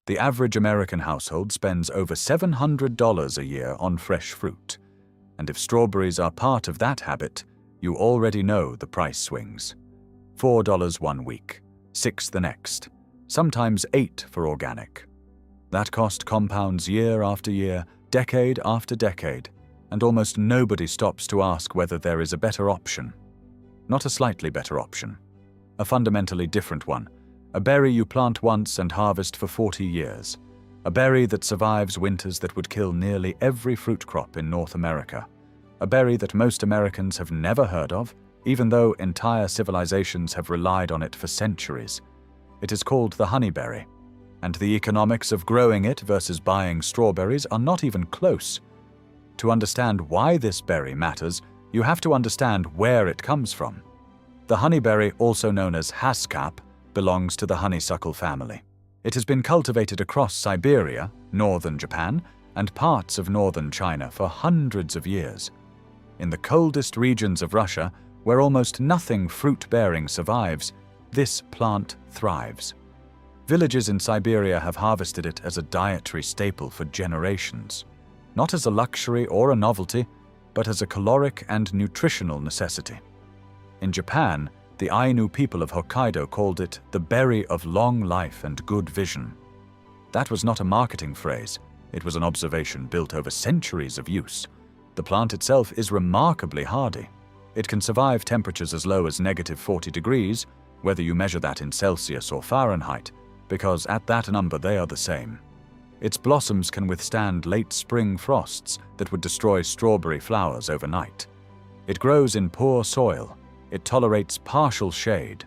The average American household spends over $700 a year on fresh fruit. And if strawberries are part of that habit, you already know the price swings. $4 one week, $6 the next, sometimes $8 for organic. That cost compounds year after year, decade after decade, and almost nobody stops to ask whether there is a better option. Not a slightly better option. A fundamentally different one. A berry you plant once and harvest for 40 years. A berry that survives winters that would kill nearly every fruit crop in North America. A berry that most Americans have never heard of, even though entire civilizations have relied on it for centuries. It is called the honeyberry. And the economics of growing it versus buying strawberries are not even close. To understand why this berry matters, you have to understand where it comes from. The honeyberry, also known as haskap, belongs to the honeysuckle family. It has been cultivated across Siberia, northern Japan, and parts of northern China for hundreds of years. In the coldest regions of Russia, where almost nothing fruit-bearing survives, this plant thrives. Villages in Siberia have harvested it as a dietary staple for generations, not as a luxury or a novelty, but as a caloric and nutritional necessity. In Japan, the Ainu people of Hokkaido called it the berry of long life and good vision. That was not a marketing phrase, it was an observation built over centuries of use. The plant itself is remarkably hardy. It can survive temperatures as low as -40 degrees, whether you measure that in Celsius or Fahrenheit, because at that number they are the same. Its blossoms can withstand late spring frosts that would destroy strawberry flowers overnight. It grows in poor soil. It tolerates partial shade.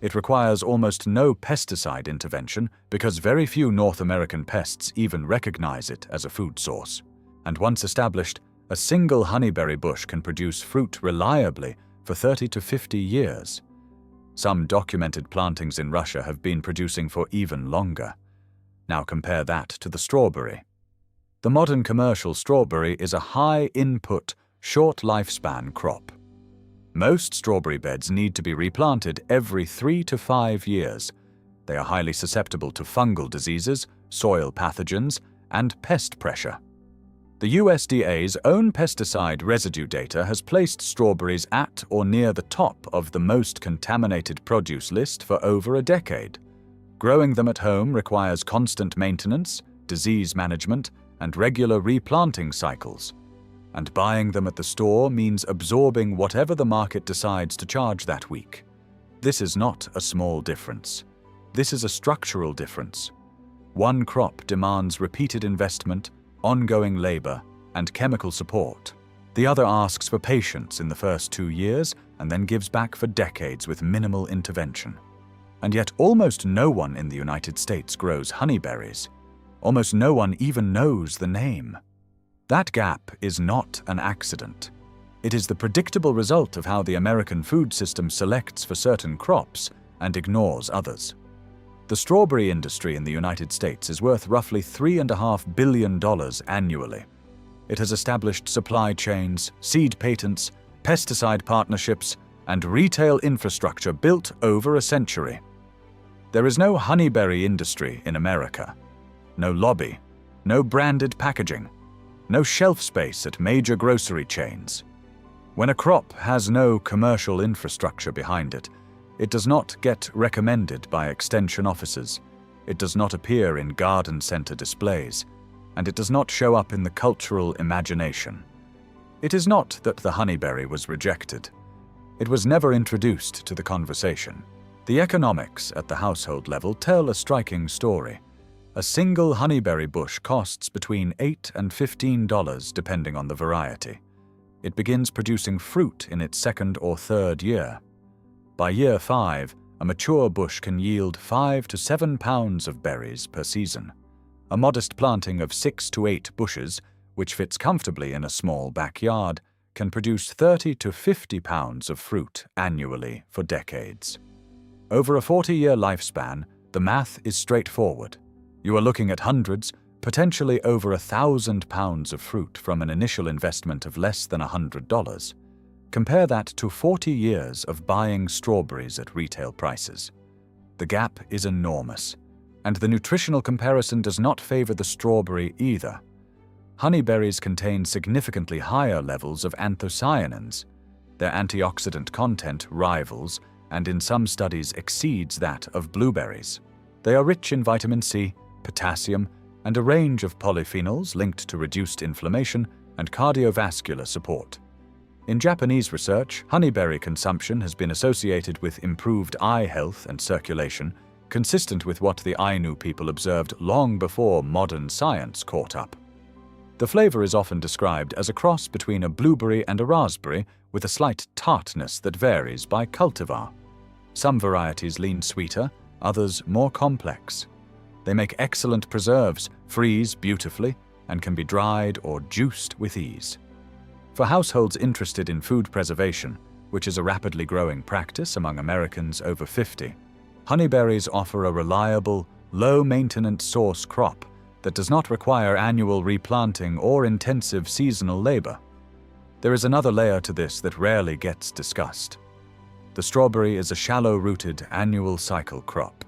It requires almost no pesticide intervention because very few North American pests even recognize it as a food source. And once established, a single honeyberry bush can produce fruit reliably for 30 to 50 years. Some documented plantings in Russia have been producing for even longer. Now compare that to the strawberry. The modern commercial strawberry is a high-input, short lifespan crop. Most strawberry beds need to be replanted every 3 to 5 years. They are highly susceptible to fungal diseases, soil pathogens, and pest pressure. The USDA's own pesticide residue data has placed strawberries at or near the top of the most contaminated produce list for over a decade. Growing them at home requires constant maintenance, disease management, and regular replanting cycles. And buying them at the store means absorbing whatever the market decides to charge that week. This is not a small difference. This is a structural difference. One crop demands repeated investment, ongoing labor, and chemical support. The other asks for patience in the first 2 years and then gives back for decades with minimal intervention. And yet almost no one in the United States grows honeyberries. Almost no one even knows the name. That gap is not an accident. It is the predictable result of how the American food system selects for certain crops and ignores others. The strawberry industry in the United States is worth roughly $3.5 billion annually. It has established supply chains, seed patents, pesticide partnerships, and retail infrastructure built over a century. There is no honeyberry industry in America. No lobby, no branded packaging, no shelf space at major grocery chains. When a crop has no commercial infrastructure behind it, it does not get recommended by extension officers, it does not appear in garden center displays, and it does not show up in the cultural imagination. It is not that the honeyberry was rejected. It was never introduced to the conversation. The economics at the household level tell a striking story. A single honeyberry bush costs between $8 and $15 depending on the variety. It begins producing fruit in its second or third year. By year 5, a mature bush can yield 5 to 7 pounds of berries per season. A modest planting of 6 to 8 bushes, which fits comfortably in a small backyard, can produce 30 to 50 pounds of fruit annually for decades. Over a 40-year lifespan, the math is straightforward. You are looking at hundreds, potentially over 1,000 pounds of fruit from an initial investment of less than $100. Compare that to 40 years of buying strawberries at retail prices. The gap is enormous, And the nutritional comparison does not favor the strawberry either. Honeyberries contain significantly higher levels of anthocyanins. Their antioxidant content rivals, and in some studies exceeds that of blueberries. They are rich in vitamin C, potassium, and a range of polyphenols linked to reduced inflammation and cardiovascular support. In Japanese research, honeyberry consumption has been associated with improved eye health and circulation, consistent with what the Ainu people observed long before modern science caught up. The flavor is often described as a cross between a blueberry and a raspberry, with a slight tartness that varies by cultivar. Some varieties lean sweeter, others more complex. They make excellent preserves, freeze beautifully, and can be dried or juiced with ease. For households interested in food preservation, which is a rapidly growing practice among Americans over 50, honeyberries offer a reliable, low-maintenance source crop that does not require annual replanting or intensive seasonal labor. There is another layer to this that rarely gets discussed. The strawberry is a shallow-rooted annual cycle crop.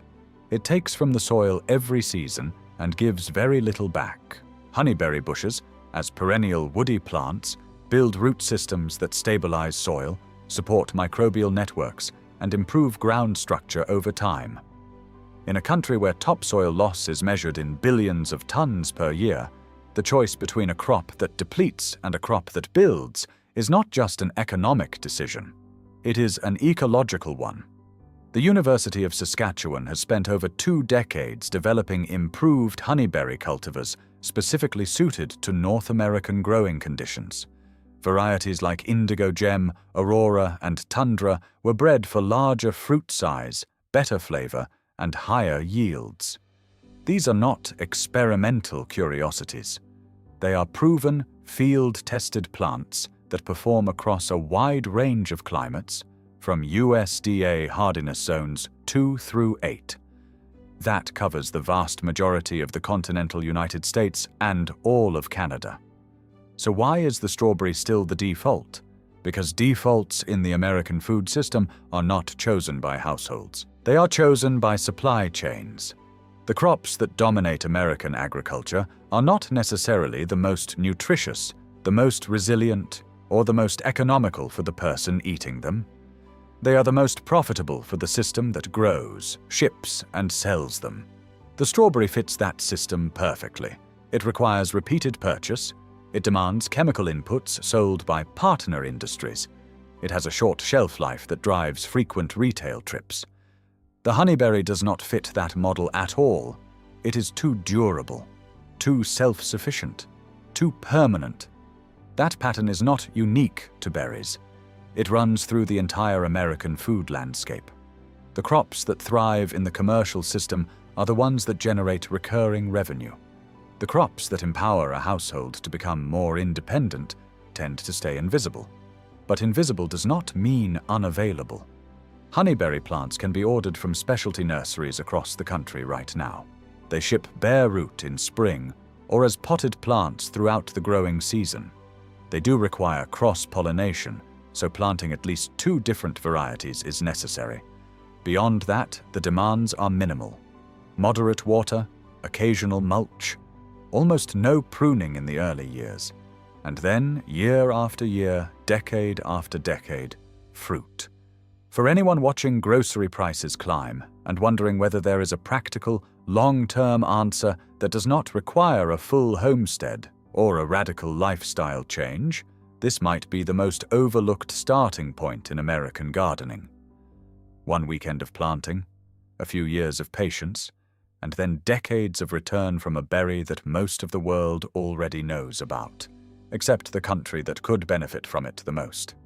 It takes from the soil every season and gives very little back. Honeyberry bushes, as perennial woody plants, build root systems that stabilize soil, support microbial networks, and improve ground structure over time. In a country where topsoil loss is measured in billions of tons per year, the choice between a crop that depletes and a crop that builds is not just an economic decision. It is an ecological one. The University of Saskatchewan has spent over 2 decades developing improved honeyberry cultivars specifically suited to North American growing conditions. Varieties like Indigo Gem, Aurora, and Tundra were bred for larger fruit size, better flavor, and higher yields. These are not experimental curiosities. They are proven, field-tested plants that perform across a wide range of climates, from USDA hardiness zones 2 through 8. That covers the vast majority of the continental United States and all of Canada. So why is the strawberry still the default? Because defaults in the American food system are not chosen by households. They are chosen by supply chains. The crops that dominate American agriculture are not necessarily the most nutritious, the most resilient, or the most economical for the person eating them. They are the most profitable for the system that grows, ships, and sells them. The strawberry fits that system perfectly. It requires repeated purchase. It demands chemical inputs sold by partner industries. It has a short shelf life that drives frequent retail trips. The honeyberry does not fit that model at all. It is too durable, too self-sufficient, too permanent. That pattern is not unique to berries. It runs through the entire American food landscape. The crops that thrive in the commercial system are the ones that generate recurring revenue. The crops that empower a household to become more independent tend to stay invisible. But invisible does not mean unavailable. Honeyberry plants can be ordered from specialty nurseries across the country right now. They ship bare root in spring or as potted plants throughout the growing season. They do require cross-pollination, so planting at least 2 different varieties is necessary. Beyond that, the demands are minimal. Moderate water, occasional mulch, almost no pruning in the early years, and then, year after year, decade after decade, fruit. For anyone watching grocery prices climb and wondering whether there is a practical, long-term answer that does not require a full homestead or a radical lifestyle change, this might be the most overlooked starting point in American gardening. 1 weekend of planting, a few years of patience, and then decades of return from a berry that most of the world already knows about, except the country that could benefit from it the most.